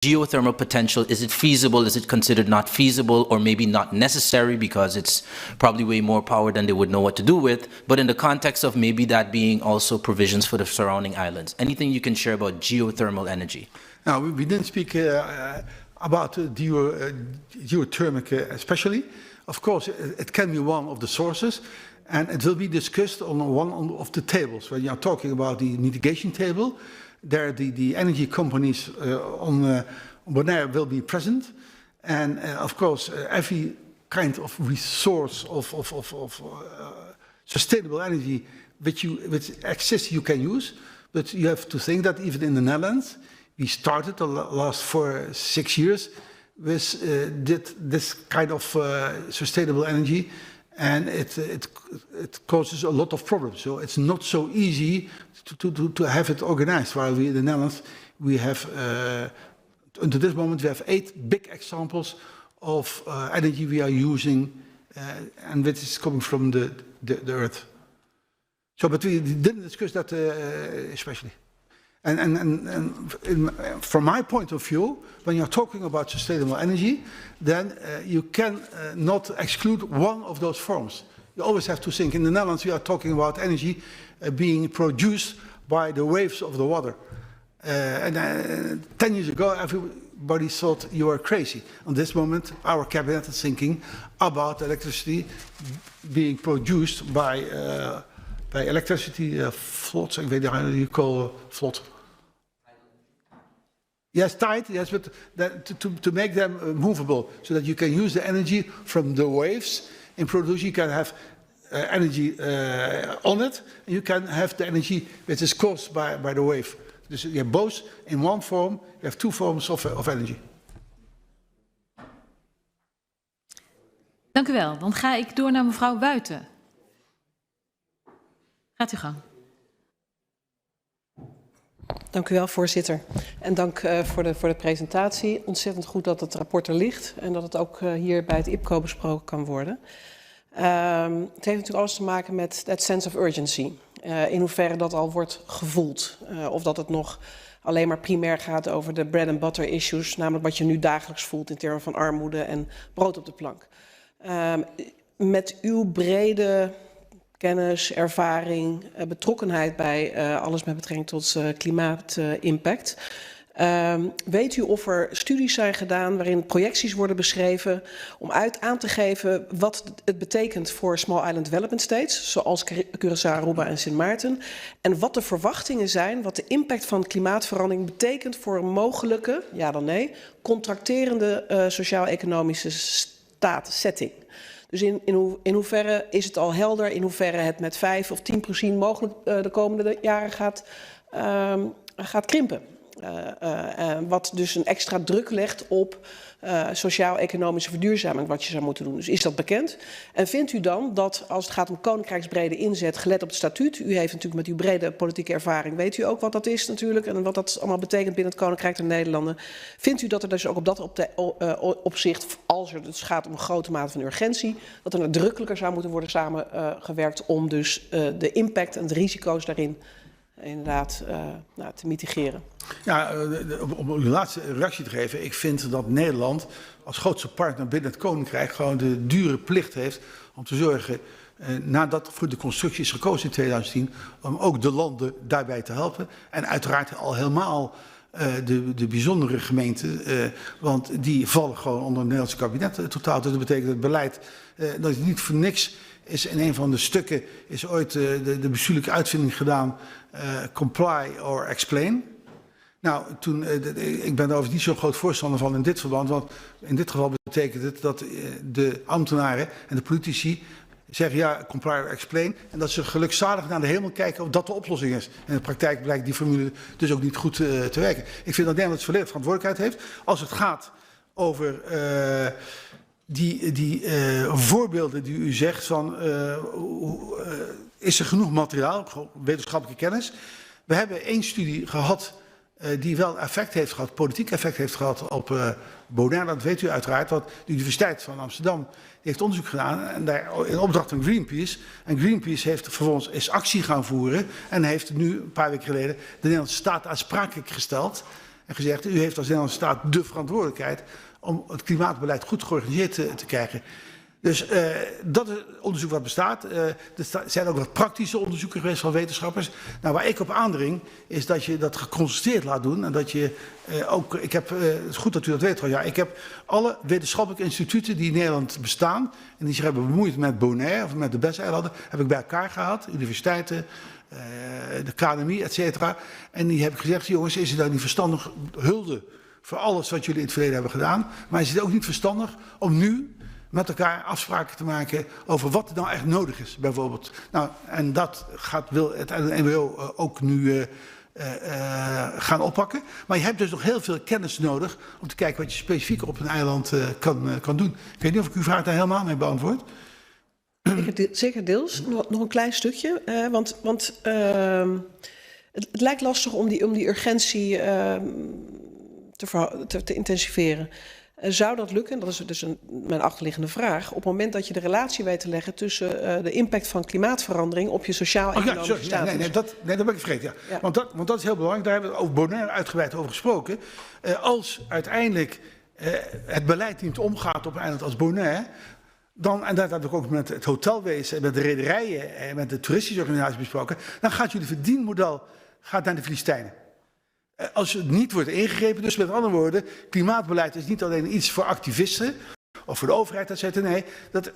geothermal potential? Is it feasible? Is it considered not feasible, or maybe not necessary because it's probably way more power than they would know what to do with? But in the context of maybe that being also provisions for the surrounding islands, anything you can share about geothermal energy? Now, we didn't speak about geothermic especially. Of course, it can be one of the sources, and it will be discussed on one of the tables. When you are talking about the mitigation table, there the energy companies on Bonaire will be present. And of course, every kind of resource of sustainable energy which exists you can use. But you have to think that even in the Netherlands, we started the last 6 years with this kind of sustainable energy, and it causes a lot of problems. So it's not so easy to have it organized. While we in the Netherlands, we have, until this moment, we have 8 big examples of energy we are using, and which is coming from the earth. So, but we didn't discuss that especially. And from my point of view, when you're talking about sustainable energy, then you can not exclude one of those forms. You always have to think. In the Netherlands, we are talking about energy being produced by the waves of the water. And 10 years ago, everybody thought you were crazy. On this moment, our cabinet is thinking about electricity being produced by electricity floats. I don't know how you call float. Yes, tide, yes, but to make them movable, so that you can use the energy from the waves in production. You can have energy on it, and you can have the energy which is caused by the wave. Dus you have both in one form. You have 2 forms of energy. Dank u wel. Dan ga ik door naar mevrouw Buiten. Gaat u gang. Dank u wel, voorzitter. En dank voor de presentatie. Ontzettend goed dat het rapport er ligt en dat het ook hier bij het IPCO besproken kan worden. Het heeft natuurlijk alles te maken met dat sense of urgency. In hoeverre dat al wordt gevoeld. Of dat het nog alleen maar primair gaat over de bread and butter issues. Namelijk wat je nu dagelijks voelt in termen van armoede en brood op de plank. Met uw brede kennis, ervaring, betrokkenheid bij alles met betrekking tot klimaatimpact. Weet u of er studies zijn gedaan waarin projecties worden beschreven om aan te geven wat het betekent voor Small Island Development States, zoals Curaçao, Aruba en Sint Maarten, en wat de verwachtingen zijn, wat de impact van klimaatverandering betekent voor een mogelijke, ja dan nee, contracterende sociaal-economische setting. Dus in hoeverre is het al helder, in hoeverre het met 5 of 10% mogelijk de komende jaren gaat krimpen. Wat dus een extra druk legt op sociaal-economische verduurzaming wat je zou moeten doen. Dus is dat bekend? En vindt u dan dat als het gaat om koninkrijksbrede inzet, gelet op het statuut, u heeft natuurlijk met uw brede politieke ervaring, weet u ook wat dat is natuurlijk en wat dat allemaal betekent binnen het Koninkrijk der Nederlanden. Vindt u dat er dus ook op dat opzicht, als het dus gaat om een grote mate van urgentie, dat er nadrukkelijker zou moeten worden samengewerkt om dus de impact en de risico's daarin inderdaad te mitigeren? Ja, om uw laatste reactie te geven. Ik vind dat Nederland als grootste partner binnen het Koninkrijk gewoon de dure plicht heeft om te zorgen, nadat voor de constructie is gekozen in 2010, om ook de landen daarbij te helpen. En uiteraard al helemaal de bijzondere gemeenten, want die vallen gewoon onder het Nederlandse kabinet totaal. Dus dat betekent het beleid, dat is niet voor niks. Is in een van de stukken is ooit de bestuurlijke uitvinding gedaan, comply or explain. Nou, ik ben daar overigens niet zo'n groot voorstander van in dit verband, want in dit geval betekent het dat de ambtenaren en de politici zeggen ja, comply or explain, en dat ze gelukzalig naar de hemel kijken of dat de oplossing is. En in de praktijk blijkt die formule dus ook niet goed te werken. Ik vind dat Nederland volledig verantwoordelijkheid heeft als het gaat over die voorbeelden die u zegt van is er genoeg materiaal, wetenschappelijke kennis. We hebben 1 studie gehad die wel effect heeft gehad, politiek effect heeft gehad op Bonaire. Dat weet u uiteraard, want de Universiteit van Amsterdam heeft onderzoek gedaan en daar in opdracht van Greenpeace. En Greenpeace heeft vervolgens is actie gaan voeren en heeft nu een paar weken geleden de Nederlandse staat aansprakelijk gesteld. en gezegd, u heeft als Nederlandse staat de verantwoordelijkheid om het klimaatbeleid goed georganiseerd te krijgen. Dus dat is het onderzoek wat bestaat. Er zijn ook wat praktische onderzoeken geweest van wetenschappers. Nou, waar ik op aandring is dat je dat geconstateerd laat doen. En dat je ook, het is goed dat u dat weet, ja, ik heb alle wetenschappelijke instituten die in Nederland bestaan en die zich hebben bemoeid met Bonaire of met de Besseilanden, heb ik bij elkaar gehaald. Universiteiten, de KNMI, et cetera. En die heb ik gezegd, jongens, is het dan niet verstandig hulde voor alles wat jullie in het verleden hebben gedaan. Maar is het ook niet verstandig om nu met elkaar afspraken te maken over wat er nou echt nodig is, bijvoorbeeld. Nou, en dat wil het NWO ook nu gaan oppakken. Maar je hebt dus nog heel veel kennis nodig om te kijken wat je specifiek op een eiland kan doen. Ik weet niet of ik uw vraag daar helemaal mee beantwoord. Zeker deels. Nog een klein stukje. Want het lijkt lastig om die urgentie te intensiveren. Zou dat lukken? Dat is dus mijn achterliggende vraag. Op het moment dat je de relatie weet te leggen tussen de impact van klimaatverandering op je sociaal-economische status. Nee, dat ben ik vergeten. Ja. Ja. Want dat is heel belangrijk. Daar hebben we over Bonaire uitgebreid over gesproken. Als uiteindelijk het beleid niet omgaat op een eiland als Bonaire, en dat heb ik ook met het hotelwezen, met de rederijen en met de toeristische organisatie besproken, dan gaat jullie verdienmodel naar de Filistijnen. Als het niet wordt ingegrepen, dus met andere woorden, klimaatbeleid is niet alleen iets voor activisten of voor de overheid, et cetera. Nee, dat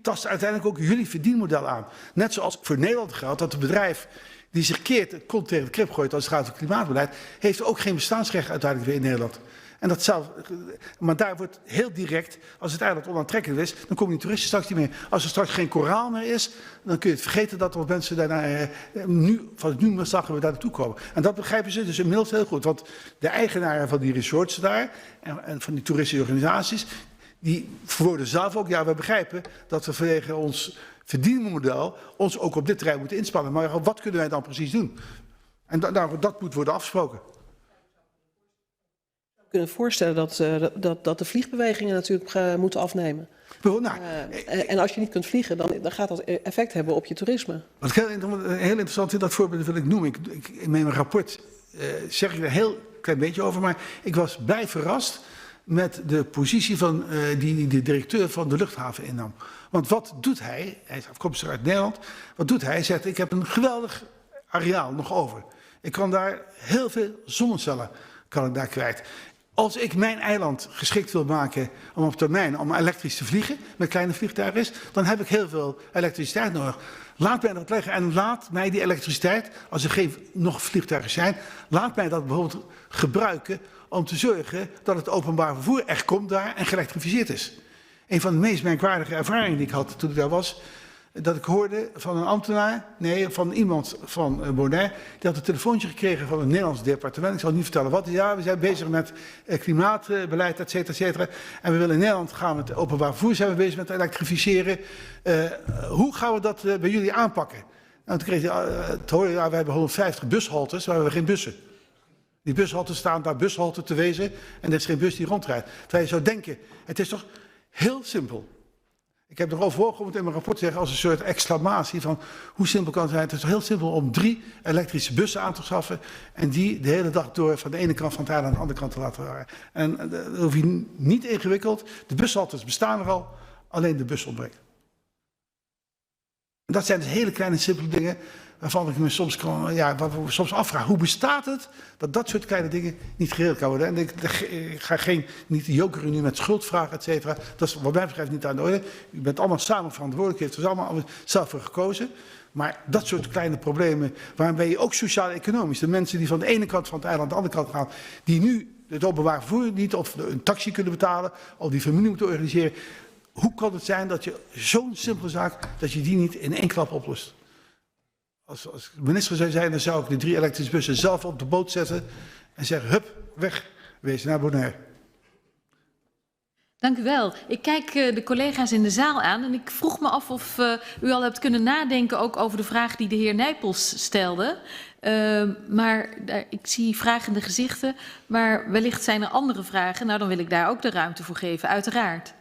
tast uiteindelijk ook jullie verdienmodel aan. Net zoals voor Nederland geldt dat het bedrijf die zich keert, het kont tegen de krip gooit als het gaat om klimaatbeleid, heeft ook geen bestaansrecht uiteindelijk weer in Nederland. En dat maar daar wordt heel direct, als het eiland onaantrekkelijk is, dan komen die toeristen straks niet meer. Als er straks geen koraal meer is, dan kun je het vergeten dat er mensen daarna, van het nu zagen we daar naartoe komen. En dat begrijpen ze dus inmiddels heel goed. Want de eigenaren van die resorts daar, en van die toeristische organisaties, die verwoorden zelf ook, ja, we begrijpen dat we vanwege ons verdienmodel ons ook op dit terrein moeten inspannen. Maar wat kunnen wij dan precies doen? En dat moet worden afgesproken. We kunnen voorstellen dat de vliegbewegingen natuurlijk moeten afnemen. En als je niet kunt vliegen, dan gaat dat effect hebben op je toerisme. Wat heel interessant is, dat voorbeeld wil ik noemen. In mijn rapport zeg ik er een heel klein beetje over, maar ik was blij verrast met de positie van die de directeur van de luchthaven innam. Want wat doet hij? Hij is afkomstig uit Nederland. Wat doet hij? Hij zegt, ik heb een geweldig areaal nog over. Ik kan daar heel veel zonnecellen kwijt. Als ik mijn eiland geschikt wil maken om op termijn om elektrisch te vliegen, met kleine vliegtuigen dan heb ik heel veel elektriciteit nodig. Laat mij dat leggen en laat mij die elektriciteit, als er geen nog vliegtuigen zijn, laat mij dat bijvoorbeeld gebruiken om te zorgen dat het openbaar vervoer echt komt daar en geëlektrificeerd is. Een van de meest merkwaardige ervaringen die ik had toen ik daar was, dat ik hoorde van een ambtenaar, van iemand van Bonaire, die had een telefoontje gekregen van een Nederlands departement. Ik zal niet vertellen wat. Ja, we zijn bezig met klimaatbeleid, et cetera, et cetera. En we willen in Nederland gaan met openbaar vervoer, zijn we bezig met elektrificeren. Hoe gaan we dat bij jullie aanpakken? Nou, toen kreeg hij te horen, ja, we hebben 150 bushaltes, maar we hebben geen bussen. Die bushaltes staan daar bushalten te wezen en er is geen bus die rondrijdt. Terwijl je zou denken, het is toch heel simpel. Ik heb er overwogen om het in mijn rapport te zeggen als een soort exclamatie van hoe simpel kan het zijn. Het is heel simpel om 3 elektrische bussen aan te schaffen en die de hele dag door van de ene kant van het eiland aan de andere kant te laten varen. En dat hoef je niet ingewikkeld. De bushaltes bestaan er al, alleen de bus ontbreekt. En dat zijn dus hele kleine simpele dingen waarvan ik me soms afvraag. Hoe bestaat het dat soort kleine dingen niet geregeld kan worden? En ik ga niet de jokeren nu met schuldvragen, et cetera. Dat is wat mij betreft niet aan de orde. U bent allemaal samen verantwoordelijk, u heeft er allemaal zelf voor gekozen. Maar dat soort kleine problemen, waarbij je ook sociaal-economisch, de mensen die van de ene kant van het eiland aan de andere kant gaan, die nu het openbaar vervoer niet of een taxi kunnen betalen, of die familie moeten organiseren. Hoe kan het zijn dat je zo'n simpele zaak, dat je die niet in één klap oplost? Als minister zou zijn, dan zou ik de 3 elektrische bussen zelf op de boot zetten en zeggen, hup, weg, wees naar Bonaire. Dank u wel. Ik kijk de collega's in de zaal aan en ik vroeg me af of u al hebt kunnen nadenken ook over de vraag die de heer Nijpels stelde. Maar ik zie vragende gezichten, maar wellicht zijn er andere vragen. Nou, dan wil ik daar ook de ruimte voor geven, uiteraard.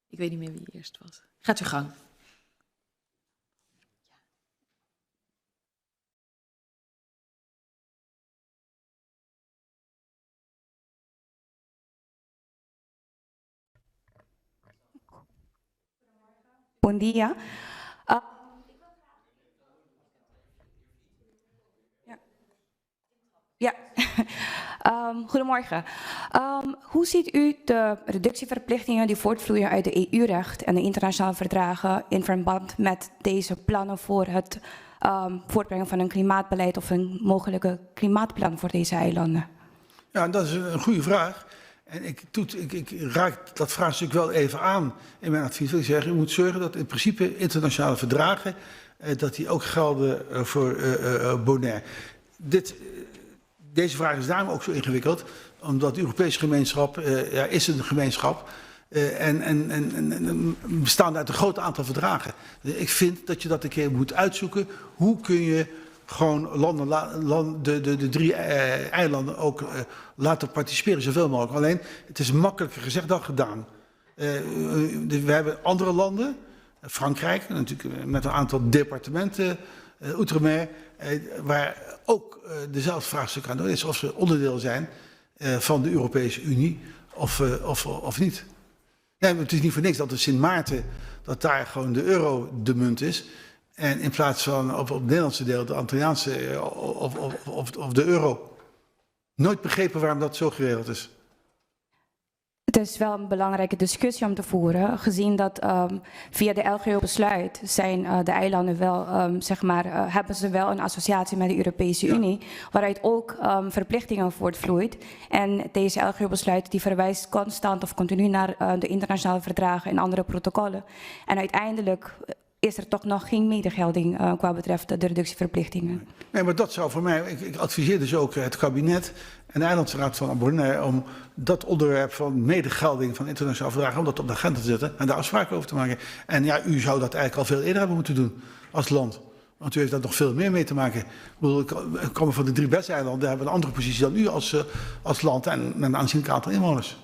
Ik weet niet meer wie eerst was. Gaat uw gang. Bom dia. Ja, goedemorgen. Hoe ziet u de reductieverplichtingen die voortvloeien uit de EU-recht en de internationale verdragen in verband met deze plannen voor het voortbrengen van een klimaatbeleid of een mogelijke klimaatplan voor deze eilanden? Ja, dat is een goede vraag. En ik raak dat vraagstuk wel even aan in mijn advies. Ik zeg, u moet zorgen dat in principe internationale verdragen, dat die ook gelden voor Bonaire. Deze vraag is daarom ook zo ingewikkeld, omdat de Europese gemeenschap is een gemeenschap en bestaan uit een groot aantal verdragen. Ik vind dat je dat een keer moet uitzoeken. Hoe kun je gewoon de 3 eilanden ook laten participeren zoveel mogelijk. Alleen, het is makkelijker gezegd dan gedaan. We hebben andere landen, Frankrijk, natuurlijk met een aantal departementen, Outre-mer, waar ook dezelfde vraagstuk aan is of ze onderdeel zijn van de Europese Unie of niet. Ja, het is niet voor niks dat in Sint Maarten, dat daar gewoon de euro de munt is. En in plaats van op het Nederlandse deel, de Antilliaanse of de euro. Nooit begrepen waarom dat zo geregeld is. Het is wel een belangrijke discussie om te voeren, gezien dat via de LGO-besluit zijn de eilanden wel, hebben ze wel een associatie met de Europese Unie, waaruit ook verplichtingen voortvloeit. En deze LGO-besluit die verwijst constant of continu naar de internationale verdragen en andere protocollen. En uiteindelijk is er toch nog geen medegelding qua betreft de reductieverplichtingen. Nee, maar dat zou voor mij, ik adviseer dus ook het kabinet en de Eilandsraad van Bonaire om dat onderwerp van medegelding van internationale verdragen, om dat op de agenda te zetten en daar afspraken over te maken. En ja, u zou dat eigenlijk al veel eerder hebben moeten doen als land. Want u heeft daar nog veel meer mee te maken. Ik kom van de 3 beste eilanden, hebben een andere positie dan u als land en met een aanzienlijk aantal inwoners.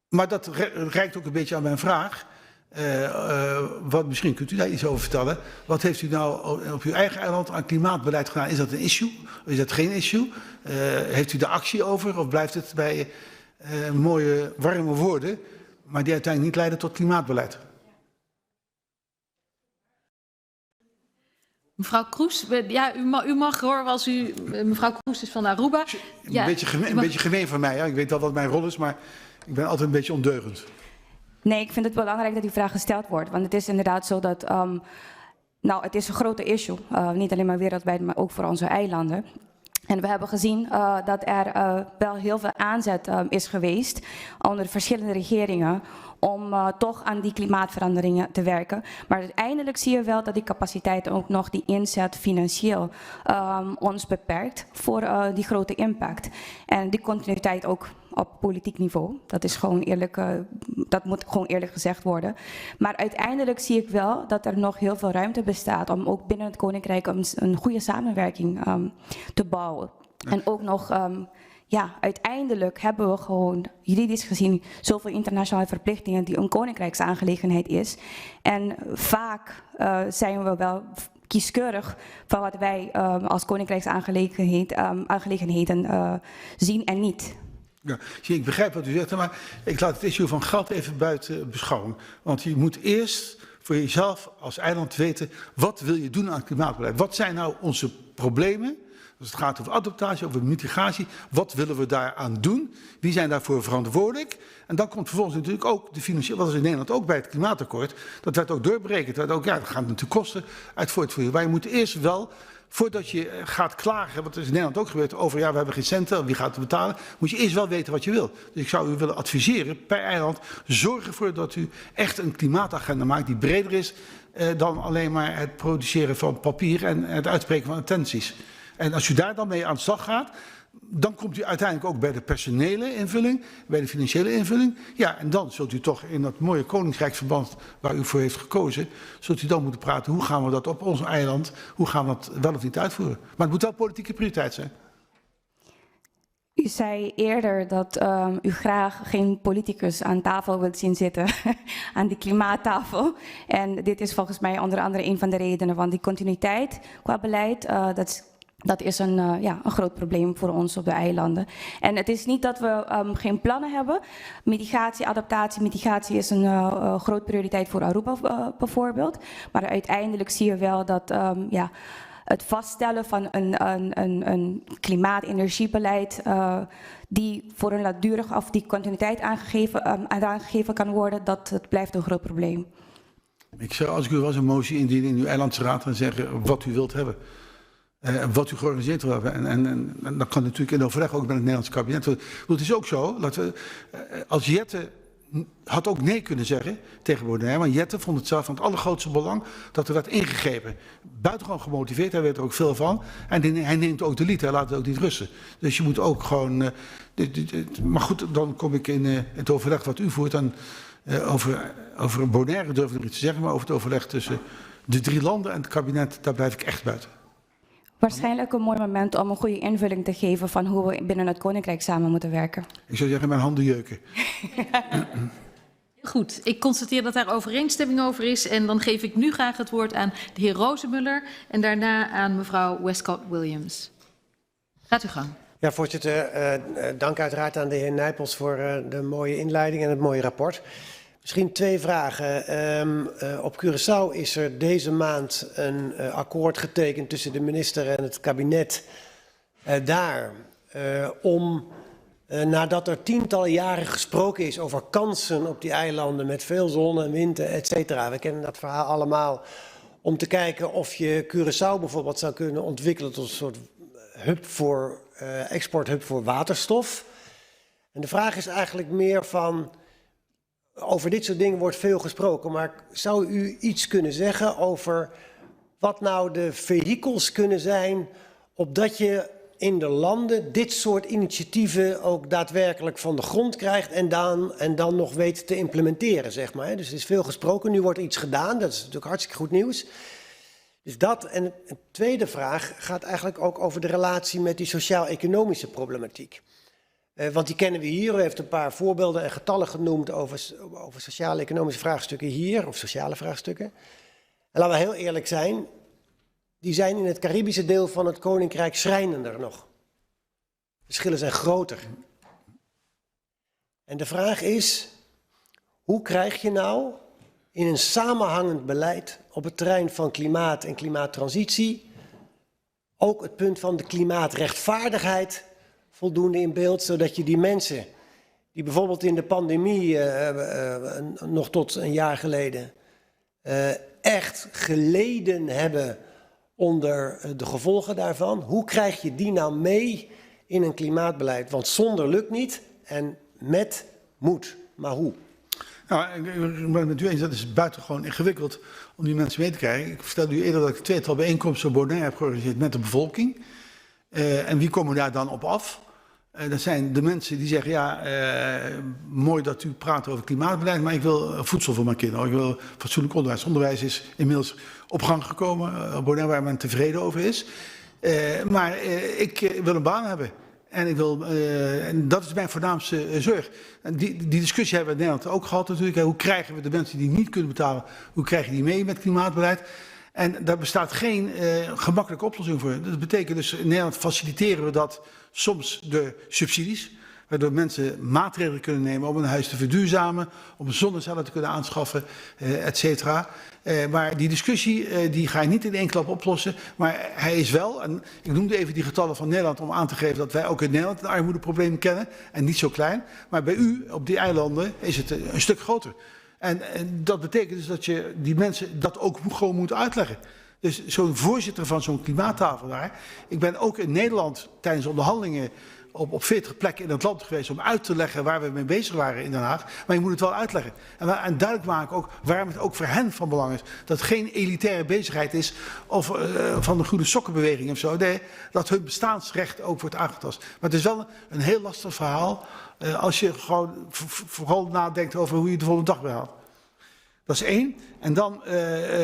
Maar dat reikt ook een beetje aan mijn vraag. Misschien kunt u daar iets over vertellen. Wat heeft u nou op uw eigen eiland aan klimaatbeleid gedaan? Is dat een issue? Of is dat geen issue? Heeft u daar actie over? Of blijft het bij mooie, warme woorden, maar die uiteindelijk niet leiden tot klimaatbeleid? Mevrouw Kroes, ja, u mag hoor, als u... Mevrouw Kroes is van Aruba. Ja, een beetje gemeen van mij. Ja. Ik weet wel wat mijn rol is, maar ik ben altijd een beetje ondeugend. Nee, ik vind het belangrijk dat die vraag gesteld wordt. Want het is inderdaad zo dat... het is een grote issue. Niet alleen maar wereldwijd, maar ook voor onze eilanden. En we hebben gezien dat er wel heel veel aanzet is geweest onder verschillende regeringen om toch aan die klimaatveranderingen te werken. Maar uiteindelijk zie je wel dat die capaciteit ook nog die inzet financieel ons beperkt voor die grote impact. En die continuïteit ook op politiek niveau. Dat is gewoon eerlijk, dat moet gewoon eerlijk gezegd worden. Maar uiteindelijk zie ik wel dat er nog heel veel ruimte bestaat om ook binnen het Koninkrijk een goede samenwerking te bouwen. En ook nog, uiteindelijk hebben we gewoon juridisch gezien zoveel internationale verplichtingen die een koninkrijksaangelegenheid is. En vaak zijn we wel kieskeurig van wat wij als koninkrijksaangelegenheden zien en niet. Ja, ik begrijp wat u zegt, maar ik laat het issue van geld even buiten beschouwing. Want je moet eerst voor jezelf als eiland weten, wat wil je doen aan klimaatbeleid? Wat zijn nou onze problemen? Als het gaat over adaptatie, over mitigatie, wat willen we daaraan doen? Wie zijn daarvoor verantwoordelijk? En dan komt vervolgens natuurlijk ook de financiële, wat is in Nederland ook bij het klimaatakkoord, dat werd ook doorberekend. Dat ook, dat gaat natuurlijk kosten uit voortvoeren. Maar je moet eerst wel, voordat je gaat klagen, wat er in Nederland ook gebeurt, over we hebben geen centen, wie gaat het betalen, moet je eerst wel weten wat je wil. Dus ik zou u willen adviseren, per eiland, zorg ervoor dat u echt een klimaatagenda maakt die breder is dan alleen maar het produceren van papier en het uitspreken van intenties. En als u daar dan mee aan de slag gaat, dan komt u uiteindelijk ook bij de personele invulling, bij de financiële invulling. Ja, en dan zult u toch in dat mooie koninkrijksverband waar u voor heeft gekozen, zult u dan moeten praten, hoe gaan we dat op ons eiland, hoe gaan we dat wel of niet uitvoeren. Maar het moet wel politieke prioriteit zijn. U zei eerder dat u graag geen politicus aan tafel wilt zien zitten, aan die klimaattafel. En dit is volgens mij onder andere een van de redenen, want die continuïteit qua beleid, dat Dat is een groot probleem voor ons op de eilanden. En het is niet dat we geen plannen hebben. Mitigatie, adaptatie, mitigatie is een groot prioriteit voor Aruba bijvoorbeeld. Maar uiteindelijk zie je wel dat het vaststellen van een klimaat-energiebeleid die voor een langdurig of die continuïteit aangegeven kan worden, dat blijft een groot probleem. Ik zou, als ik u was, een motie indienen in uw eilandse raad en zeggen wat u wilt hebben. Wat u georganiseerd wil hebben. En dat kan natuurlijk in overleg ook met het Nederlandse kabinet. Het is ook zo, als Jette had ook nee kunnen zeggen tegen Bonaire, maar Jette vond het zelf van het allergrootste belang dat er werd ingegrepen. Buitengewoon gemotiveerd, hij weet er ook veel van. En hij neemt ook de lead, hij laat het ook niet rusten. Dus je moet ook gewoon... maar goed, dan kom ik in het overleg wat u voert. Dan, over Bonaire durf ik nog iets te zeggen, maar over het overleg tussen de 3 landen en het kabinet, daar blijf ik echt buiten. Waarschijnlijk een mooi moment om een goede invulling te geven van hoe we binnen het Koninkrijk samen moeten werken. Ik zou zeggen, mijn handen jeuken. Goed, ik constateer dat daar overeenstemming over is. En dan geef ik nu graag het woord aan de heer Rozenmuller en daarna aan mevrouw Westcott-Williams. Gaat uw gang. Ja, voorzitter, dank uiteraard aan de heer Nijpels voor de mooie inleiding en het mooie rapport. Misschien 2 vragen. Op Curaçao is er deze maand een akkoord getekend tussen de minister en het kabinet daar om, nadat er tientallen jaren gesproken is over kansen op die eilanden met veel zon en wind, et cetera. We kennen dat verhaal allemaal. Om te kijken of je Curaçao bijvoorbeeld zou kunnen ontwikkelen tot een soort hub voor, exporthub voor waterstof. En de vraag is eigenlijk meer van... Over dit soort dingen wordt veel gesproken, maar zou u iets kunnen zeggen over wat nou de vehikels kunnen zijn, opdat je in de landen dit soort initiatieven ook daadwerkelijk van de grond krijgt en dan nog weet te implementeren, zeg maar. Dus er is veel gesproken, nu wordt iets gedaan, dat is natuurlijk hartstikke goed nieuws. Dus dat, en een tweede vraag gaat eigenlijk ook over de relatie met die sociaal-economische problematiek. Want die kennen we hier. U heeft een paar voorbeelden en getallen genoemd over sociale-economische vraagstukken hier, of sociale vraagstukken. En laten we heel eerlijk zijn, die zijn in het Caribische deel van het Koninkrijk schrijnender nog. De verschillen zijn groter. En de vraag is, hoe krijg je nou in een samenhangend beleid op het terrein van klimaat en klimaattransitie ook het punt van de klimaatrechtvaardigheid voldoende in beeld, zodat je die mensen die bijvoorbeeld in de pandemie nog tot een jaar geleden echt geleden hebben onder de gevolgen daarvan, hoe krijg je die nou mee in een klimaatbeleid? Want zonder lukt niet en met moet. Maar hoe? Nou, ik ben het met u eens, dat is buitengewoon ingewikkeld om die mensen mee te krijgen. Ik vertelde u eerder dat ik 2-tal bijeenkomsten op Bonaire heb georganiseerd met de bevolking. En wie komen daar dan op af? Dat zijn de mensen die zeggen, ja, mooi dat u praat over klimaatbeleid, maar ik wil voedsel voor mijn kinderen. Ik wil fatsoenlijk onderwijs. Onderwijs is inmiddels op gang gekomen op Bonaire, waar men tevreden over is. Maar ik wil een baan hebben. En dat is mijn voornaamste zorg. En die discussie hebben we in Nederland ook gehad natuurlijk. Hoe krijgen we de mensen die niet kunnen betalen, hoe krijg je die mee met klimaatbeleid? En daar bestaat geen gemakkelijke oplossing voor. Dat betekent dus, in Nederland faciliteren we dat soms de subsidies, waardoor mensen maatregelen kunnen nemen om een huis te verduurzamen, om zonnecellen te kunnen aanschaffen, et cetera. Maar die discussie die ga je niet in één klap oplossen, maar hij is wel, en ik noemde even die getallen van Nederland om aan te geven dat wij ook in Nederland een armoedeprobleem kennen, en niet zo klein, maar bij u op die eilanden is het een stuk groter. En dat betekent dus dat je die mensen dat ook gewoon moet uitleggen. Dus zo'n voorzitter van zo'n klimaattafel daar. Ik ben ook in Nederland tijdens onderhandelingen op 40 plekken in het land geweest om uit te leggen waar we mee bezig waren in Den Haag. Maar je moet het wel uitleggen. En duidelijk maken ook waarom het ook voor hen van belang is. Dat het geen elitaire bezigheid is of van de groene sokkenbeweging of zo. Nee, dat hun bestaansrecht ook wordt aangetast. Maar het is wel een heel lastig verhaal als je gewoon vooral nadenkt over hoe je de volgende dag behaalt. Dat is 1. En dan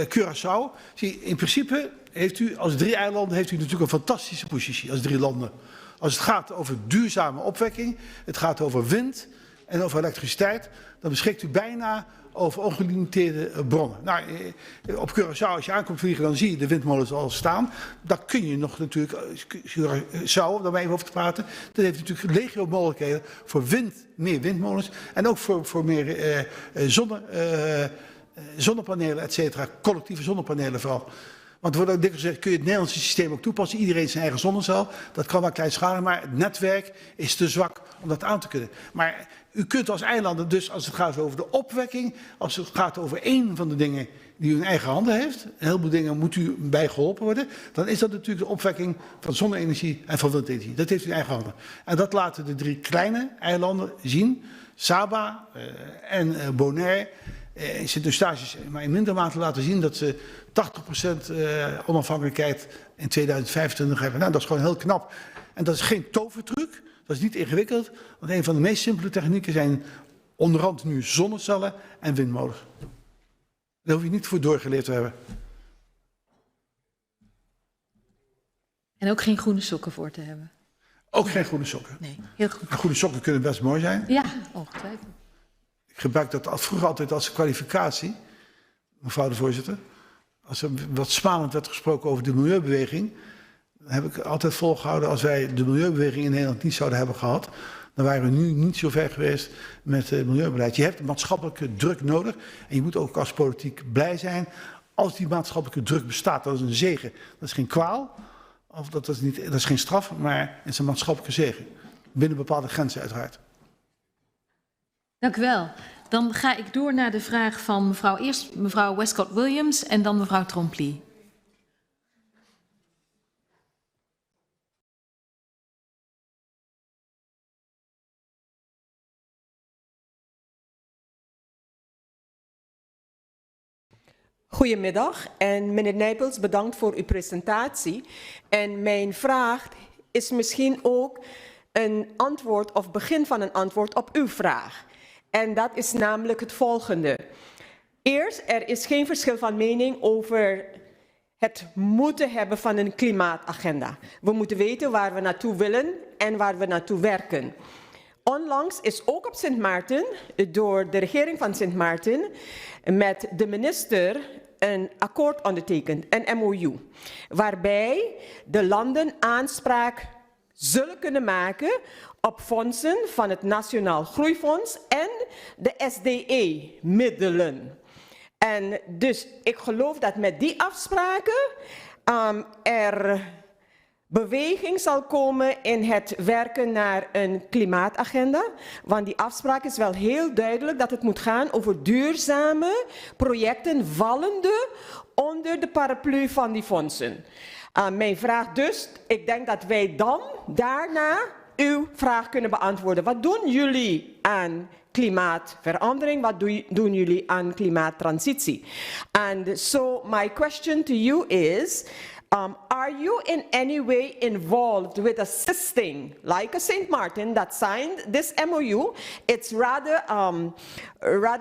Curaçao. Zie, in principe heeft u als 3 eilanden heeft u natuurlijk een fantastische positie als 3 landen. Als het gaat over duurzame opwekking, het gaat over wind, en over elektriciteit, dan beschikt u bijna over ongelimiteerde bronnen. Nou, op Curaçao, als je aankomt vliegen, dan zie je de windmolens al staan. Daar kun je nog natuurlijk, Curaçao, om daar maar even over te praten, dat heeft natuurlijk legio mogelijkheden voor meer windmolens en ook voor meer zonnepanelen, et cetera, collectieve zonnepanelen vooral. Want er wordt ook dikwijls gezegd, kun je het Nederlandse systeem ook toepassen, iedereen zijn eigen zonnecel. Dat kan wel kleinschalig, maar het netwerk is te zwak om dat aan te kunnen. Maar u kunt als eilander dus, als het gaat over de opwekking, als het gaat over één van de dingen die u in eigen handen heeft, een heleboel dingen moet u bij geholpen worden, dan is dat natuurlijk de opwekking van zonne-energie en van windenergie. Dat heeft u in eigen handen. En dat laten de 3 kleine eilanden zien, Saba en Bonaire, in Sint-Eustatius, maar in minder mate laten zien dat ze 80% onafhankelijkheid in 2025 hebben. Nou, dat is gewoon heel knap. En dat is geen tovertruc, dat is niet ingewikkeld, want een van de meest simpele technieken zijn onderhand nu zonnecellen en windmolens. Daar hoef je niet voor doorgeleerd te hebben. En ook geen groene sokken voor te hebben. Ook geen groene sokken. Nee, heel goed. Groene sokken kunnen best mooi zijn. Ja, ongetwijfeld. Ik gebruik dat vroeger altijd als kwalificatie, mevrouw de voorzitter. Als er wat smalend werd gesproken over de milieubeweging, dan heb ik altijd volgehouden, als wij de milieubeweging in Nederland niet zouden hebben gehad, dan waren we nu niet zo ver geweest met het milieubeleid. Je hebt maatschappelijke druk nodig en je moet ook als politiek blij zijn. Als die maatschappelijke druk bestaat, dat is een zegen. Dat is geen kwaal, of dat is geen straf, maar het is een maatschappelijke zegen. Binnen bepaalde grenzen uiteraard. Dank u wel. Dan ga ik door naar de vraag van eerst mevrouw Westcott-Williams en dan mevrouw Trompley. Goedemiddag en meneer Nijpels, bedankt voor uw presentatie. En mijn vraag is misschien ook een antwoord of begin van een antwoord op uw vraag. En dat is namelijk het volgende. Eerst, er is geen verschil van mening over het moeten hebben van een klimaatagenda. We moeten weten waar we naartoe willen en waar we naartoe werken. Onlangs is ook op Sint Maarten, door de regering van Sint Maarten, met de minister een akkoord ondertekend, een MOU, waarbij de landen aanspraak zullen kunnen maken op fondsen van het Nationaal Groeifonds en de SDE-middelen. En dus ik geloof dat met die afspraken er beweging zal komen in het werken naar een klimaatagenda. Want die afspraak is wel heel duidelijk dat het moet gaan over duurzame projecten vallende onder de paraplu van die fondsen. Mijn vraag dus, ik denk dat wij dan daarna uw vraag kunnen beantwoorden. Wat doen jullie aan klimaatverandering? Wat doen jullie aan klimaattransitie? And so my question to you is, are you in any way involved with assisting, like a St. Martin that signed this MOU? It's rather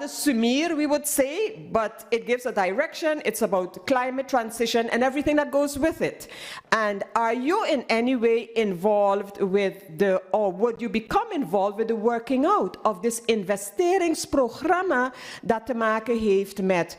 sumir, we would say, but it gives a direction. It's about climate transition and everything that goes with it. And are you in any way involved with or would you become involved with the working out of this investeringsprogramma dat te maken heeft met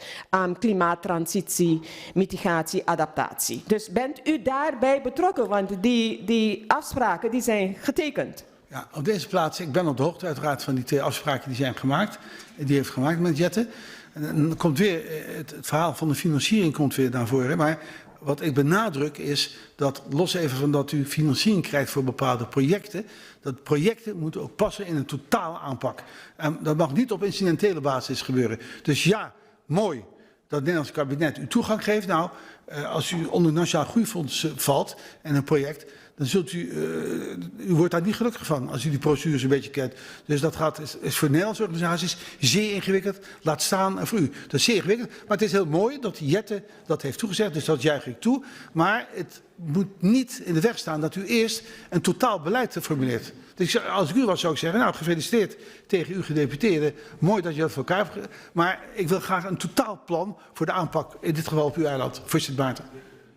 klimaattransitie, mitigatie, adaptatie? Dus bent u daarbij betrokken? Want die afspraken die zijn getekend. Ja, op deze plaats, ik ben op de hoogte uiteraard van die 2 afspraken die zijn gemaakt. Die heeft gemaakt met Jette. En dan komt weer het verhaal van de financiering komt weer naar voren. Maar wat ik benadruk is dat, los even van dat u financiering krijgt voor bepaalde projecten, dat projecten moeten ook passen in een totale aanpak. En dat mag niet op incidentele basis gebeuren. Dus ja, mooi dat het Nederlandse kabinet u toegang geeft. Nou, als u onder het Nationaal Groeifonds valt en een project, dan zult u wordt daar niet gelukkig van als u die procedures een beetje kent. Dus dat is voor Nederlandse organisaties zeer ingewikkeld, laat staan voor u. Dat is zeer ingewikkeld, maar het is heel mooi dat Jette dat heeft toegezegd, dus dat juich ik toe. Maar het moet niet in de weg staan dat u eerst een totaal beleid formuleert. Dus als ik u was, zou ik zeggen, nou, gefeliciteerd tegen uw gedeputeerde. Hebt. Mooi dat je dat voor elkaar hebt. Maar ik wil graag een totaalplan voor de aanpak, in dit geval op uw eiland, voor Sint Maarten.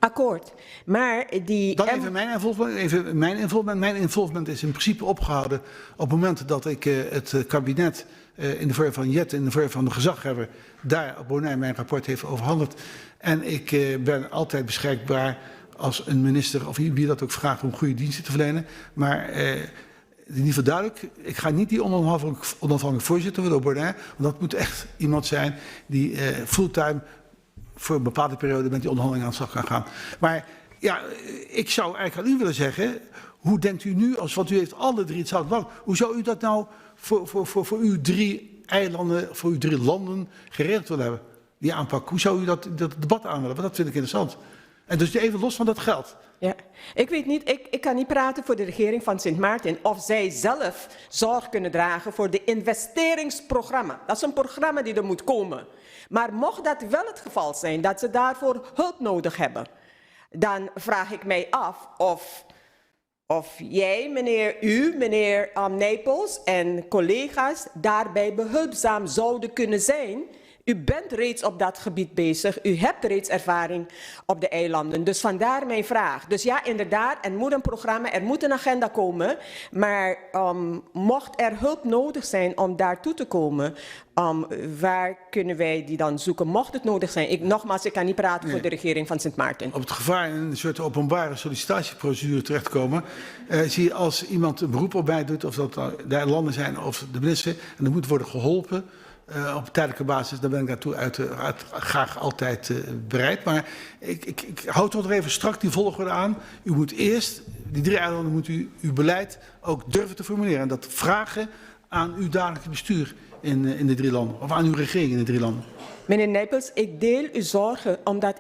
Akkoord. Maar die... Dan even mijn involvement. Mijn involvement is in principe opgehouden op het moment dat ik het kabinet in de vorm van Jet, in de vorm van de gezaghebber, daar op Bonaire mijn rapport heeft overhandigd. En ik ben altijd beschikbaar als een minister of wie dat ook vraagt om goede diensten te verlenen. Maar in ieder geval duidelijk, ik ga niet die onafhankelijk voorzitter worden op Bonaire. Want dat moet echt iemand zijn die fulltime voor een bepaalde periode met die onderhandeling aan de slag kan gaan. Maar ja, ik zou eigenlijk aan u willen zeggen, hoe denkt u nu, want u heeft alle drie hetzelfde belang, hoe zou u dat nou voor uw 3 eilanden, voor uw 3 landen geregeld willen hebben, die aanpak? Hoe zou u dat debat aan willen? Want dat vind ik interessant. En dus even los van dat geld. Ja, ik weet niet, ik kan niet praten voor de regering van Sint Maarten of zij zelf zorg kunnen dragen voor de investeringsprogramma. Dat is een programma die er moet komen. Maar mocht dat wel het geval zijn, dat ze daarvoor hulp nodig hebben, dan vraag ik mij af of jij, meneer Nijpels en collega's daarbij behulpzaam zouden kunnen zijn. U bent reeds op dat gebied bezig. U hebt reeds ervaring op de eilanden. Dus vandaar mijn vraag. Dus ja, inderdaad, er moet een programma, er moet een agenda komen. Maar mocht er hulp nodig zijn om daartoe te komen, waar kunnen wij die dan zoeken? Mocht het nodig zijn. Nogmaals, ik kan niet praten voor de regering van Sint Maarten. Op het gevaar in een soort openbare sollicitatieprocedure terechtkomen, zie je als iemand een beroep op mij doet, of dat daar landen zijn of de minister, en er moet worden geholpen, op tijdelijke basis, dan ben ik daartoe graag altijd bereid. Maar ik houd toch nog even strak die volgorde aan. U moet eerst, die 3 eilanden, moet u uw beleid ook durven te formuleren. En dat vragen aan uw dagelijks bestuur in de 3 landen. Of aan uw regering in de 3 landen. Meneer Nijpels, ik deel uw zorgen, omdat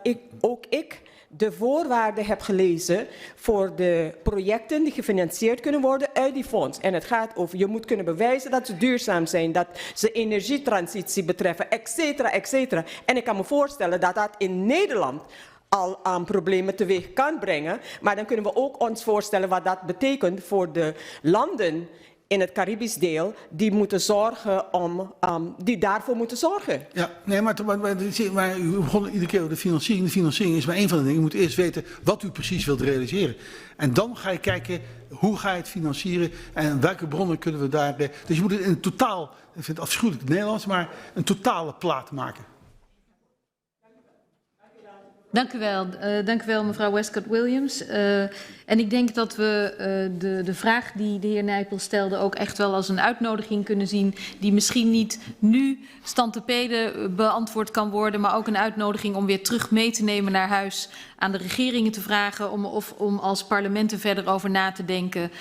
ik de voorwaarden heb gelezen voor de projecten die gefinancierd kunnen worden uit die fonds. En het gaat over, je moet kunnen bewijzen dat ze duurzaam zijn, dat ze energietransitie betreffen, et cetera, et cetera. En ik kan me voorstellen dat dat in Nederland al aan problemen teweeg kan brengen. Maar dan kunnen we ook ons voorstellen wat dat betekent voor de landen in het Caribisch deel, die moeten zorgen die daarvoor moeten zorgen. Ja, nee, maar u begon iedere keer over de financiering. De financiering is maar één van de dingen. U moet eerst weten wat u precies wilt realiseren. En dan ga je kijken, hoe ga je het financieren en welke bronnen kunnen we daar. Dus je moet het in een totaal, ik vind het afschuwelijk het Nederlands, maar een totale plaat maken. Dank u wel, mevrouw Westcott-Williams. En ik denk dat we de vraag die de heer Nijpels stelde ook echt wel als een uitnodiging kunnen zien, die misschien niet nu stand te pede beantwoord kan worden, maar ook een uitnodiging om weer terug mee te nemen naar huis, aan de regeringen te vragen om als parlementen verder over na te denken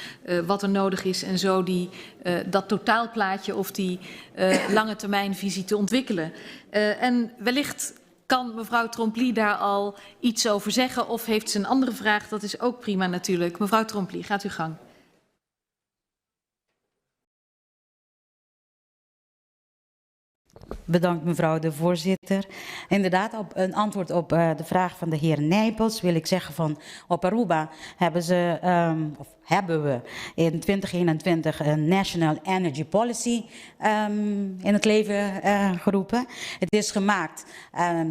wat er nodig is en zo dat totaalplaatje of die lange termijnvisie te ontwikkelen. En wellicht kan mevrouw Trompli daar al iets over zeggen of heeft ze een andere vraag? Dat is ook prima natuurlijk. Mevrouw Trompli, gaat uw gang. Bedankt mevrouw de voorzitter. Inderdaad, op een antwoord op de vraag van de heer Nijpels wil ik zeggen van op Aruba hebben we in 2021 een National Energy Policy in het leven geroepen. Het is gemaakt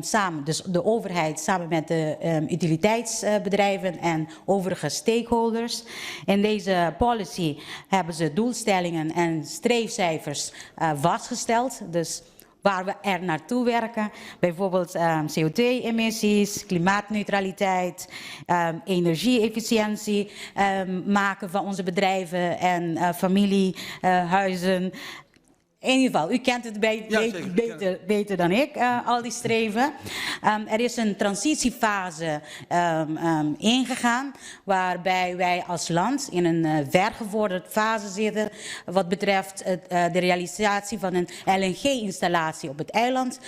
samen, dus de overheid samen met de utiliteitsbedrijven en overige stakeholders. In deze policy hebben ze doelstellingen en streefcijfers vastgesteld. Dus waar we er naartoe werken, bijvoorbeeld CO2-emissies, klimaatneutraliteit, energie-efficiëntie maken van onze bedrijven en familiehuizen. In ieder geval, u kent het beter dan ik, al die streven. Er is een transitiefase ingegaan, waarbij wij als land in een vergevorderde fase zitten, wat betreft de realisatie van een LNG-installatie op het eiland,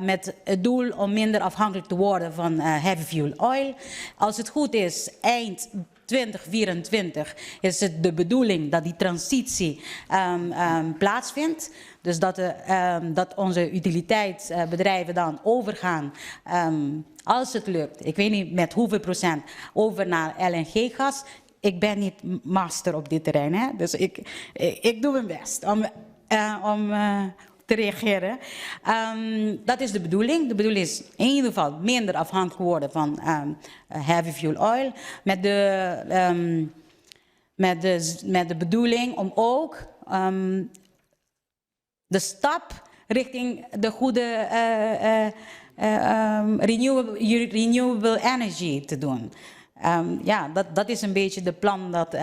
met het doel om minder afhankelijk te worden van heavy fuel oil. Als het goed is, eind 2024 is het de bedoeling dat die transitie plaatsvindt. Dus dat onze utiliteitsbedrijven dan overgaan, als het lukt, ik weet niet met hoeveel procent, over naar LNG-gas. Ik ben niet master op dit terrein, hè? Dus ik doe mijn best om te reageren. Dat is de bedoeling. De bedoeling is in ieder geval minder afhankelijk worden van heavy fuel oil. Met de bedoeling om ook de stap richting de goede renewable energy te doen. Ja, dat is een beetje de plan dat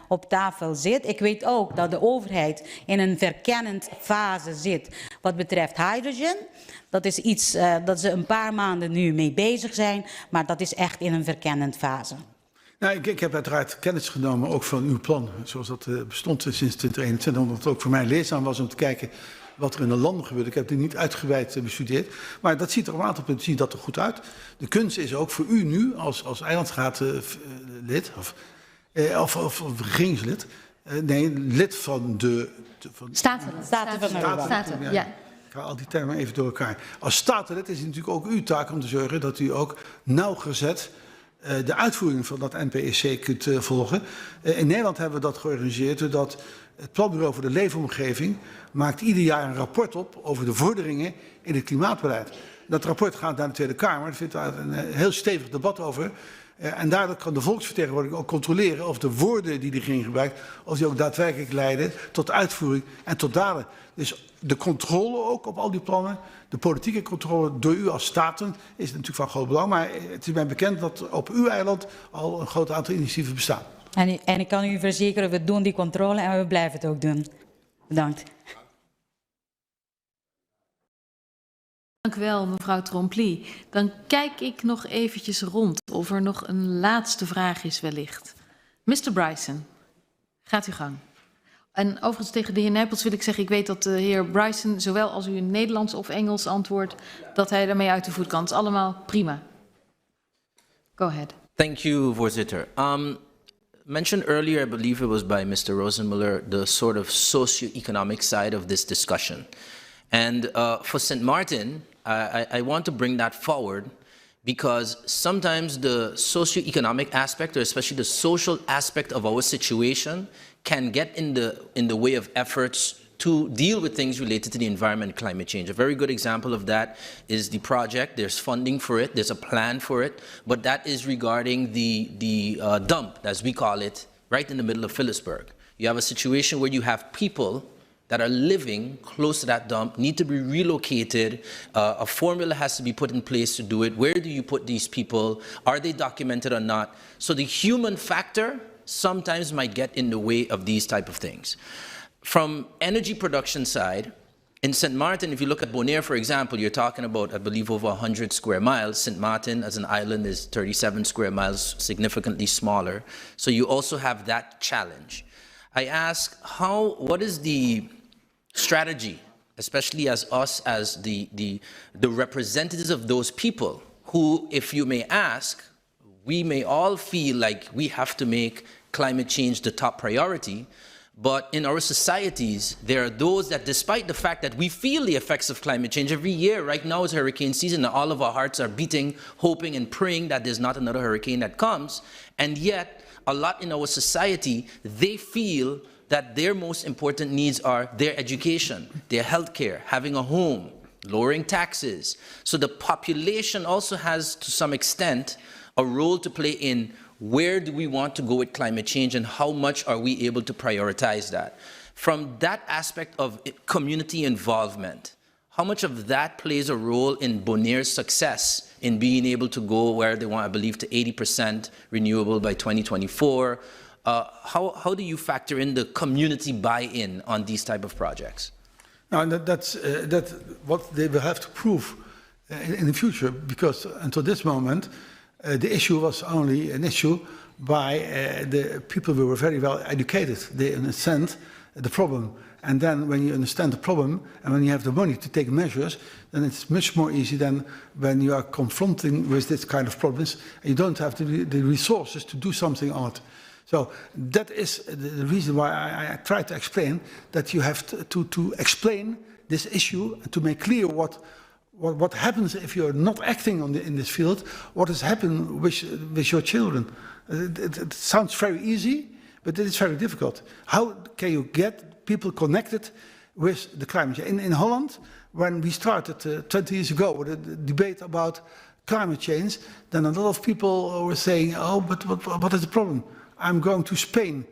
op tafel zit. Ik weet ook dat de overheid in een verkennend fase zit wat betreft hydrogen. Dat is iets dat ze een paar maanden nu mee bezig zijn, maar dat is echt in een verkennend fase. Nou, ik heb uiteraard kennis genomen ook van uw plan, zoals dat bestond sinds 2021, omdat het ook voor mij leerzaam was om te kijken wat er in de landen gebeurt. Ik heb het niet uitgebreid bestudeerd, maar dat ziet er op een aantal punten ziet dat er goed uit. De kunst is ook voor u nu als eilandsraadlid of regeringslid, nee, lid van de... Staten van Europa. Staten, ja. Ik haal al die termen even door elkaar. Als statenlid is het natuurlijk ook uw taak om te zorgen dat u ook nauwgezet de uitvoering van dat NPEC kunt volgen. In Nederland hebben we dat georganiseerd doordat het Planbureau voor de Leefomgeving maakt ieder jaar een rapport op over de vorderingen in het klimaatbeleid. Dat rapport gaat naar de Tweede Kamer, er vindt daar een heel stevig debat over. En daardoor kan de volksvertegenwoordiger ook controleren of de woorden die diegene gebruikt, of die ook daadwerkelijk leiden tot uitvoering en tot daden. Dus de controle ook op al die plannen, de politieke controle door u als staten, is natuurlijk van groot belang. Maar het is mij bekend dat op uw eiland al een groot aantal initiatieven bestaan. En ik kan u verzekeren, we doen die controle en we blijven het ook doen. Bedankt. Dank u wel, mevrouw Trompli. Dan kijk ik nog eventjes rond of er nog een laatste vraag is wellicht. Mr. Bryson, gaat uw gang. En overigens tegen de heer Nijpels wil ik zeggen, ik weet dat de heer Bryson, zowel als u in Nederlands of Engels antwoordt, dat hij daarmee uit de voet kan. Het is allemaal prima. Go ahead. Thank you, voorzitter. Mentioned earlier, I believe it was by Mr. Rosenmuller, the sort of socio-economic side of this discussion. And for St. Martin, I want to bring that forward because sometimes the socio-economic aspect, or especially the social aspect of our situation, can get in the way of efforts to deal with things related to the environment and climate change. A very good example of that is the project. There's funding for it, there's a plan for it, but that is regarding the dump, as we call it, right in the middle of Phillipsburg. You have a situation where you have people that are living close to that dump, need to be relocated. A formula has to be put in place to do it. Where do you put these people? Are they documented or not? So the human factor sometimes might get in the way of these type of things. From energy production side, in St. Martin, if you look at Bonaire, for example, you're talking about, I believe, over 100 square miles. St. Martin, as an island, is 37 square miles, significantly smaller. So you also have that challenge. I ask, what is the strategy, especially as us, as the representatives of those people, who, if you may ask, we may all feel like we have to make climate change the top priority, but in our societies, there are those that, despite the fact that we feel the effects of climate change every year, right now is hurricane season, and all of our hearts are beating, hoping and praying that there's not another hurricane that comes, and yet, a lot in our society, they feel that their most important needs are their education, their healthcare, having a home, lowering taxes. So the population also has, to some extent, a role to play in where do we want to go with climate change and how much are we able to prioritize that. From that aspect of community involvement, how much of that plays a role in Bonaire's success in being able to go where they want, I believe, to 80% renewable by 2024? How do you factor in the community buy-in on these type of projects? Now, that's what they will have to prove in the future, because until this moment, the issue was only an issue by the people who were very well educated. They understand the problem. And then when you understand the problem and when you have the money to take measures, then it's much more easy than when you are confronting with this kind of problems and you don't have the resources to do something on it. So that is the reason why I try to explain that you have to explain this issue and to make clear what happens if you're not acting in this field, what has happened with your children. It sounds very easy, but it is very difficult. How can you get people connected with the climate change. In Holland, when we started 20 years ago with the debate about climate change, then a lot of people were saying, oh, but what is the problem? I'm going to Spain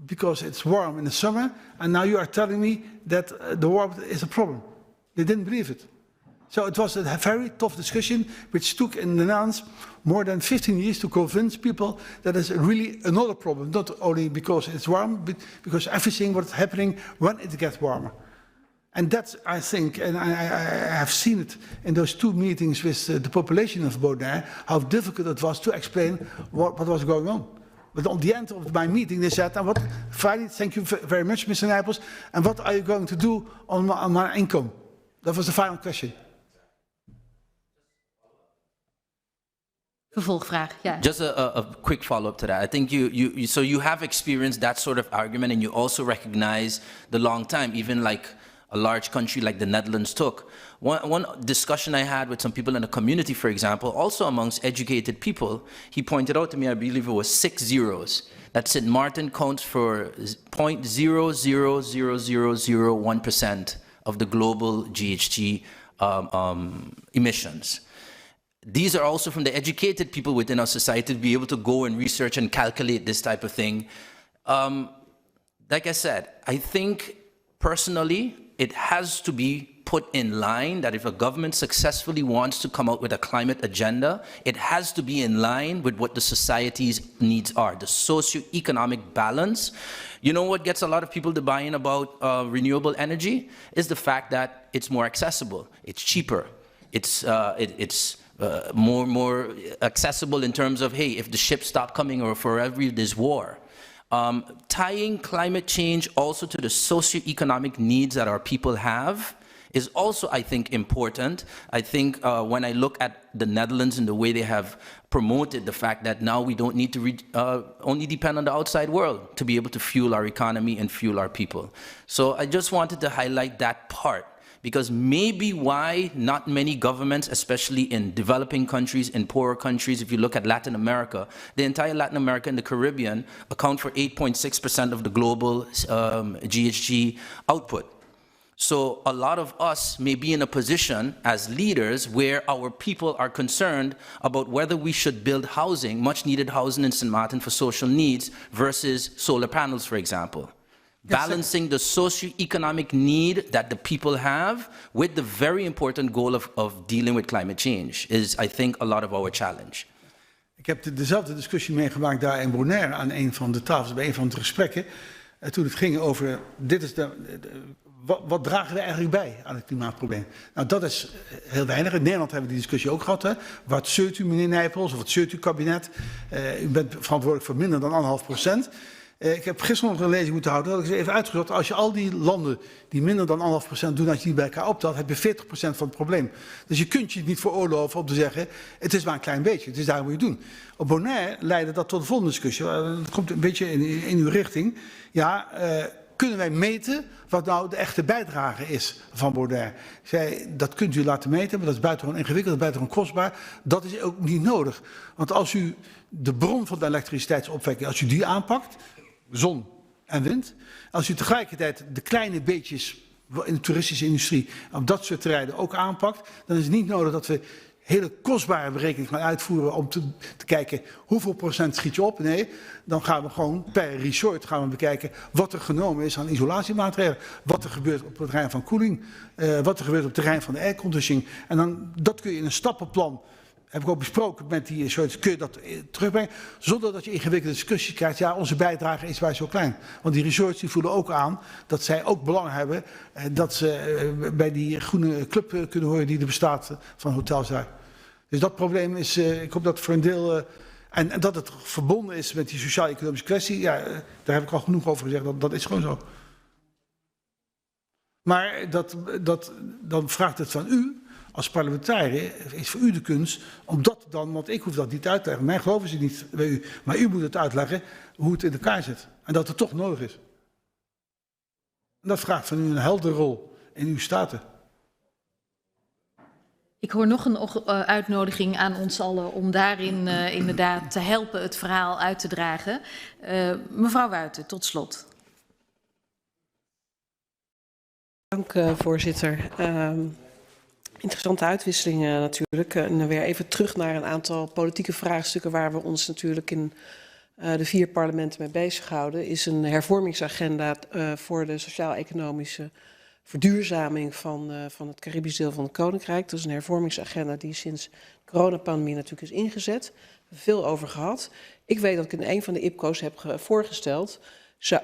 because it's warm in the summer, and now you are telling me that the warmth is a problem. They didn't believe it. So it was a very tough discussion, which took in the Netherlands more than 15 years to convince people that it's really another problem, not only because it's warm, but because everything what's happening when it gets warmer. And that's, I think, and I have seen it in those 2 meetings with the population of Bonaire, how difficult it was to explain what was going on. But at the end of my meeting, they said, and what, Friday, thank you very much, Mr. Nijpels, and what are you going to do on my income? That was the final question. Vervolgvraag, ja. Just a quick follow-up to that. I think you have experienced that sort of argument, and you also recognize the long time, even like a large country like the Netherlands took. One discussion I had with some people in the community, for example, also amongst educated people, he pointed out to me, I believe it was 6 zeros, that St. Martin counts for 0.00001% of the global GHG emissions. These are also from the educated people within our society to be able to go and research and calculate this type of thing. Like I said, I think personally, it has to be put in line that if a government successfully wants to come out with a climate agenda, it has to be in line with what the society's needs are, the socio-economic balance. You know what gets a lot of people to buy in about renewable energy is the fact that it's more accessible, it's cheaper, it's more accessible in terms of, hey, if the ships stop coming or forever there's war. Tying climate change also to the socioeconomic needs that our people have is also, I think, important. I think when I look at the Netherlands and the way they have promoted the fact that now we don't need to only depend on the outside world to be able to fuel our economy and fuel our people. So I just wanted to highlight that part, because maybe why not many governments, especially in developing countries, in poorer countries, if you look at Latin America, the entire Latin America and the Caribbean account for 8.6% of the global GHG output. So a lot of us may be in a position as leaders where our people are concerned about whether we should build housing, much needed housing in St. Martin for social needs versus solar panels, for example. Balancing the socio-economic need that the people have with the very important goal of dealing with climate change is, I think, a lot of our challenge. Ik heb dezelfde discussie meegemaakt daar in Bonaire aan een van de tafels, bij een van de gesprekken. Toen het ging over, wat dragen we eigenlijk bij aan het klimaatprobleem? Nou, dat is heel weinig. In Nederland hebben we die discussie ook gehad. Hè? Wat zeurt u, meneer Nijpels, of wat zeurt uw kabinet? U bent verantwoordelijk voor minder dan 1,5%. Ik heb gisteren nog een lezing moeten houden, dat had ik eens even uitgezocht. Als je al die landen die minder dan 1,5% doen, als je die bij elkaar optelt, heb je 40% van het probleem. Dus je kunt je niet veroorloven om te zeggen, het is maar een klein beetje, het is daar moet je doen. Op Bonaire leidde dat tot de volgende discussie. Dat komt een beetje in uw richting. Ja, kunnen wij meten wat nou de echte bijdrage is van Bonaire? Ik zei, dat kunt u laten meten, maar dat is buitengewoon ingewikkeld, dat is buitengewoon kostbaar. Dat is ook niet nodig. Want als u de bron van de elektriciteitsopwekking, als u die aanpakt, zon en wind. Als u tegelijkertijd de kleine beetjes in de toeristische industrie op dat soort terreinen ook aanpakt, dan is het niet nodig dat we hele kostbare berekeningen gaan uitvoeren om te kijken hoeveel procent schiet je op. Nee, dan gaan we gewoon per resort gaan we bekijken wat er genomen is aan isolatiemaatregelen. Wat er gebeurt op het terrein van koeling, wat er gebeurt op het terrein van de airconditioning. En dan, dat kun je in een stappenplan, heb ik ook besproken met die soort, kun je dat terugbrengen, zonder dat je ingewikkelde discussies krijgt. Ja, onze bijdrage is bij zo klein. Want die resorts die voelen ook aan dat zij ook belang hebben dat ze bij die groene club kunnen horen die er bestaat van hotels daar. Dus dat probleem is, ik hoop dat voor een deel, en dat het verbonden is met die sociaal-economische kwestie, ja, daar heb ik al genoeg over gezegd, dat is gewoon zo. Maar dan vraagt het van u, als parlementariër is voor u de kunst om dat dan, want ik hoef dat niet uit te leggen. Mijn geloof is het niet bij u, maar u moet het uitleggen hoe het in elkaar zit. En dat het toch nodig is. En dat vraagt van u een heldere rol in uw staten. Ik hoor nog een uitnodiging aan ons allen om daarin inderdaad te helpen het verhaal uit te dragen. Mevrouw Wuiten, tot slot. Dank, voorzitter. Interessante uitwisselingen natuurlijk. En dan weer even terug naar een aantal politieke vraagstukken waar we ons natuurlijk in de 4 parlementen mee bezighouden. Is een hervormingsagenda voor de sociaal-economische verduurzaming van het Caribisch deel van het Koninkrijk. Dat is een hervormingsagenda die sinds de coronapandemie natuurlijk is ingezet. Veel over gehad. Ik weet dat ik in een van de IPCO's heb voorgesteld.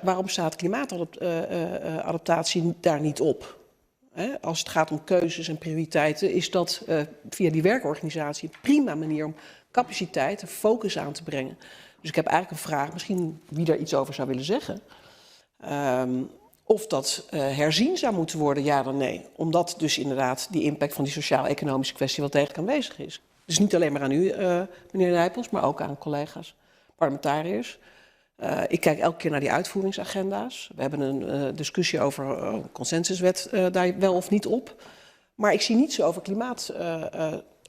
Waarom staat klimaatadaptatie daar niet op? Als het gaat om keuzes en prioriteiten, is dat via die werkorganisatie een prima manier om capaciteit en focus aan te brengen. Dus ik heb eigenlijk een vraag, misschien wie daar iets over zou willen zeggen. Of dat herzien zou moeten worden, ja dan nee. Omdat dus inderdaad die impact van die sociaal-economische kwestie wel degelijk aanwezig is. Dus niet alleen maar aan u, meneer Nijpels, maar ook aan collega's, parlementariërs. Ik kijk elke keer naar die uitvoeringsagenda's. We hebben een discussie over een consensuswet daar wel of niet op. Maar ik zie niet zo over klimaat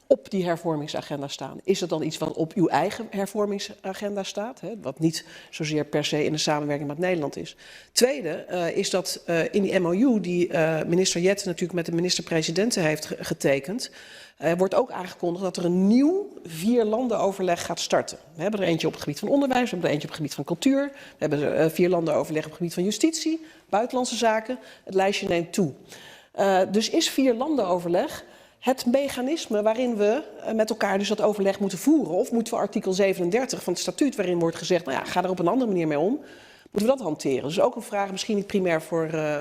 op die hervormingsagenda staan. Is dat dan iets wat op uw eigen hervormingsagenda staat? Hè? Wat niet zozeer per se in de samenwerking met Nederland is. Tweede is dat in die MOU die minister Jette natuurlijk met de minister-presidenten heeft getekend, wordt ook aangekondigd dat er een nieuw 4-landenoverleg gaat starten. We hebben er eentje op het gebied van onderwijs, we hebben er eentje op het gebied van cultuur, we hebben er 4-landenoverleg op het gebied van justitie, buitenlandse zaken. Het lijstje neemt toe. Dus is 4-landenoverleg het mechanisme waarin we met elkaar dus dat overleg moeten voeren? Of moeten we artikel 37 van het statuut, waarin wordt gezegd, nou ja, ga er op een andere manier mee om, moeten we dat hanteren? Dus ook een vraag, misschien niet primair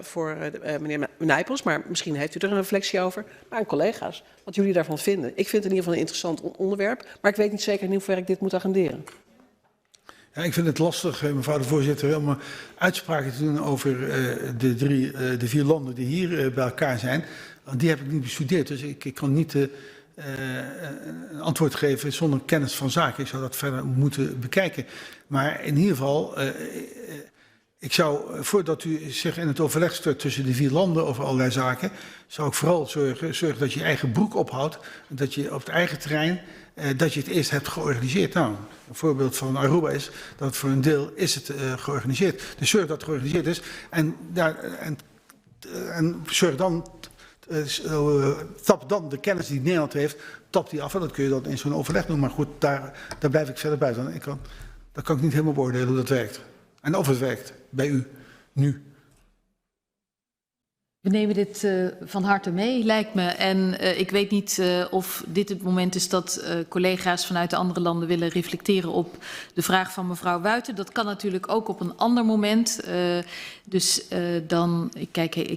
voor meneer Nijpels, maar misschien heeft u er een reflectie over, maar aan collega's, wat jullie daarvan vinden. Ik vind het in ieder geval een interessant onderwerp, maar ik weet niet zeker in hoeverre ik dit moet agenderen. Ja, ik vind het lastig, mevrouw de voorzitter, om uitspraken te doen over de 4 landen die hier bij elkaar zijn. Want die heb ik niet bestudeerd, dus ik kan niet een antwoord geven zonder kennis van zaken. Ik zou dat verder moeten bekijken. Maar in ieder geval, ik zou, voordat u zich in het overleg stort tussen de 4 landen over allerlei zaken, zou ik vooral zorgen dat je eigen broek ophoudt. Dat je op het eigen terrein, dat je het eerst hebt georganiseerd. Nou, een voorbeeld van Aruba is dat voor een deel is het georganiseerd. Dus zorg dat het georganiseerd is en zorg dan, tap dan de kennis die Nederland heeft, tap die af. En dat kun je dan in zo'n overleg doen. Maar goed, daar blijf ik verder buiten. Dat kan ik niet helemaal beoordelen hoe dat werkt. En of het werkt bij u nu. We nemen dit van harte mee, lijkt me. En ik weet niet of dit het moment is dat collega's vanuit de andere landen willen reflecteren op de vraag van mevrouw Wuiten. Dat kan natuurlijk ook op een ander moment. Dus ik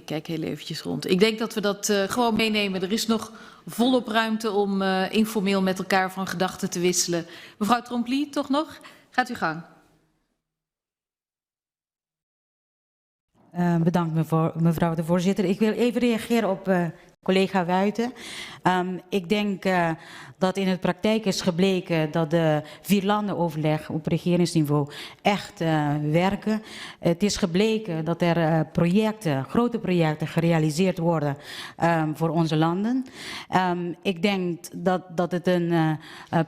kijk heel eventjes rond. Ik denk dat we dat gewoon meenemen. Er is nog volop ruimte om informeel met elkaar van gedachten te wisselen. Mevrouw Trompli, toch nog? Gaat uw gang. Bedankt mevrouw de voorzitter. Ik wil even reageren op collega Wuiten. Ik denk dat in de praktijk is gebleken dat de 4-landenoverleg op regeringsniveau echt werken. Het is gebleken dat er grote projecten gerealiseerd worden voor onze landen. Ik denk dat het een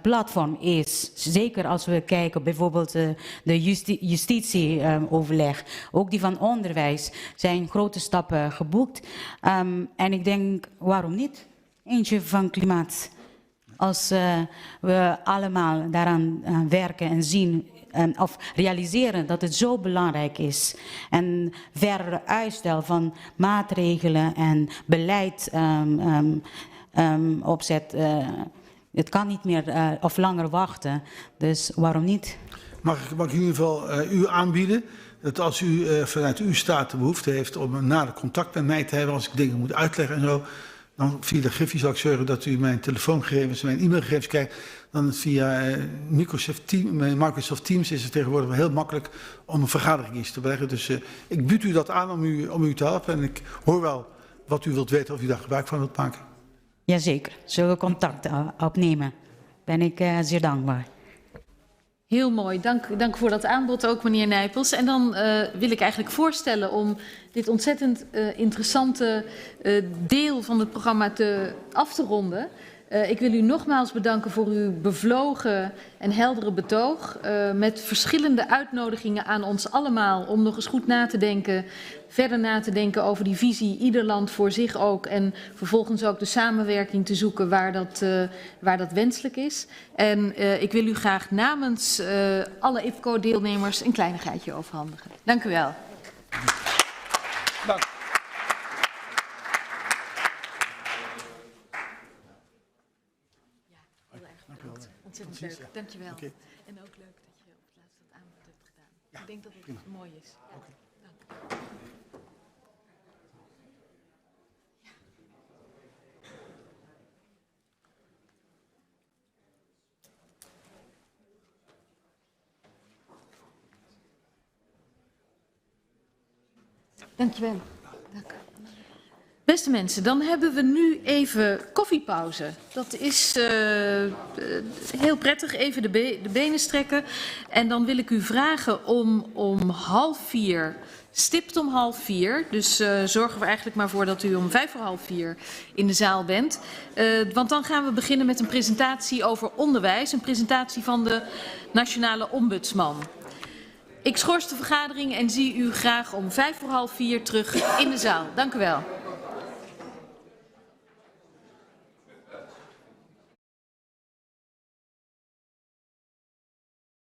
platform is, zeker als we kijken bijvoorbeeld de justitieoverleg, ook die van onderwijs, zijn grote stappen geboekt. En ik denk, waarom niet? Eentje van klimaat. Als we allemaal daaraan werken en zien of realiseren dat het zo belangrijk is. En verder uitstel van maatregelen en beleid opzet. Het kan niet meer of langer wachten. Dus waarom niet? Mag ik in ieder geval u aanbieden dat als u vanuit uw staat de behoefte heeft om een nader contact met mij te hebben, als ik dingen moet uitleggen en zo, dan via de Griffie zal ik zorgen dat u mijn telefoongegevens, mijn e-mailgegevens krijgt. Dan via Microsoft Teams is het tegenwoordig wel heel makkelijk om een vergadering eens te beleggen. Dus ik bied u dat aan om u te helpen en ik hoor wel wat u wilt weten of u daar gebruik van wilt maken. Jazeker, zullen we contact opnemen. Ben ik zeer dankbaar. Heel mooi, dank voor dat aanbod ook, meneer Nijpels. En dan wil ik eigenlijk voorstellen om dit ontzettend interessante deel van het programma af te ronden. Ik wil u nogmaals bedanken voor uw bevlogen en heldere betoog. Met verschillende uitnodigingen aan ons allemaal om nog eens goed na te denken, verder na te denken over die visie, ieder land voor zich ook. En vervolgens ook de samenwerking te zoeken waar dat wenselijk is. En ik wil u graag namens alle IPCO-deelnemers een kleinigheidje overhandigen. Dank u wel. Dank. Ontzettend leuk, dankjewel. Okay. En ook leuk dat je op het laatst dat aanbod hebt gedaan. Ik denk dat het mooi is. Ja. Dank. Dankjewel. Dank. Beste mensen, dan hebben we nu even koffiepauze. Dat is heel prettig, even de benen strekken. En dan wil ik u vragen om 3:30, stipt om 3:30. Dus zorgen we eigenlijk maar voor dat u om 4:05 in de zaal bent. Want dan gaan we beginnen met een presentatie over onderwijs. Een presentatie van de Nationale Ombudsman. Ik schors de vergadering en zie u graag om 4:05 terug in de zaal. Dank u wel.